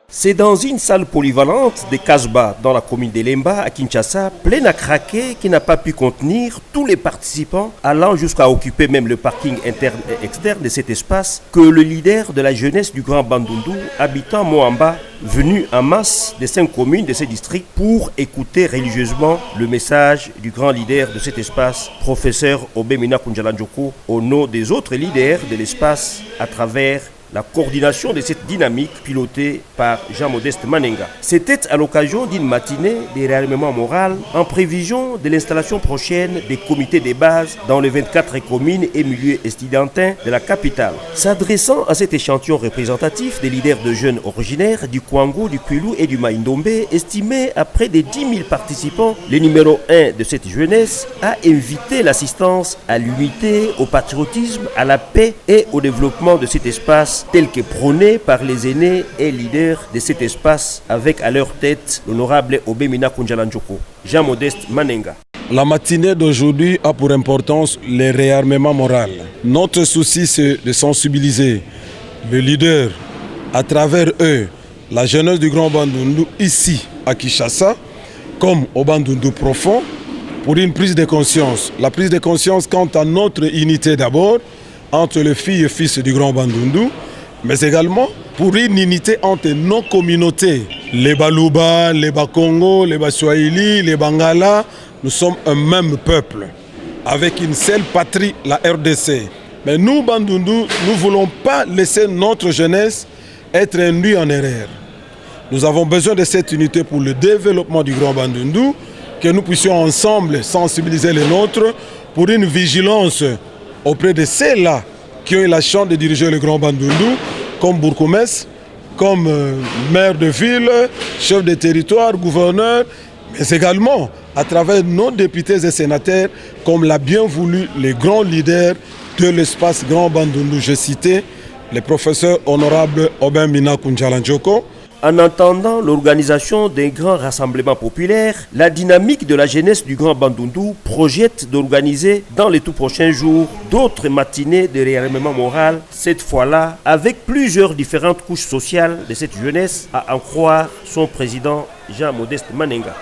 C'est dans une salle polyvalente de Kasba, dans la commune d'Elemba, à Kinshasa, pleine à craquer, qui n'a pas pu contenir tous les participants, allant jusqu'à occuper même le parking interne et externe de cet espace, que le leader de la jeunesse du Grand Bandundu, habitant Moamba, venu en masse des 5 communes de ce district pour écouter religieusement le message du grand leader de cet espace, professeur Obemina Kunjalanjoko, au nom des autres leaders de l'espace à travers la coordination de cette dynamique pilotée par Jean-Modeste Manenga. C'était à l'occasion d'une matinée de réarmement moral en prévision de l'installation prochaine des comités de base dans les 24 communes et milieux estudiantins de la capitale. S'adressant à cet échantillon représentatif des leaders de jeunes originaires du Kwango, du Kwilu et du Maïndombe, estimé à près de 10 000 participants, le numéro 1 de cette jeunesse a invité l'assistance à l'unité, au patriotisme, à la paix et au développement de cet espace tel que prôné par les aînés et leaders de cet espace, avec à leur tête l'honorable Obemina Kunjalanjoko. Jean-Modeste Manenga. La matinée d'aujourd'hui a pour importance le réarmement moral. Notre souci, c'est de sensibiliser les leaders, à travers eux, la jeunesse du Grand Bandundu, ici à Kinshasa, comme au Bandundu profond, pour une prise de conscience. La prise de conscience quant à notre unité d'abord, entre les filles et fils du Grand Bandundu, mais également pour une unité entre nos communautés. Les Baluba, les Bakongo, les Baswahili, les Bangala, nous sommes un même peuple, avec une seule patrie, la RDC. Mais nous, Bandundu, nous ne voulons pas laisser notre jeunesse être induite en erreur. Nous avons besoin de cette unité pour le développement du Grand Bandundu, que nous puissions ensemble sensibiliser les nôtres pour une vigilance auprès de ceux-là qui ont eu la chance de diriger le Grand Bandundu, comme bourgmestre, comme maire de ville, chef de territoire, gouverneur, mais également à travers nos députés et sénateurs, comme l'a bien voulu les grands leaders de l'espace Grand Bandundu. J'ai cité le professeur honorable Obemina Kunjalanjoko. En attendant l'organisation d'un grand rassemblement populaire, la dynamique de la jeunesse du Grand Bandundu projette d'organiser dans les tout prochains jours d'autres matinées de réarmement moral, cette fois-là avec plusieurs différentes couches sociales de cette jeunesse, à en croire son président Jean-Modeste Manenga.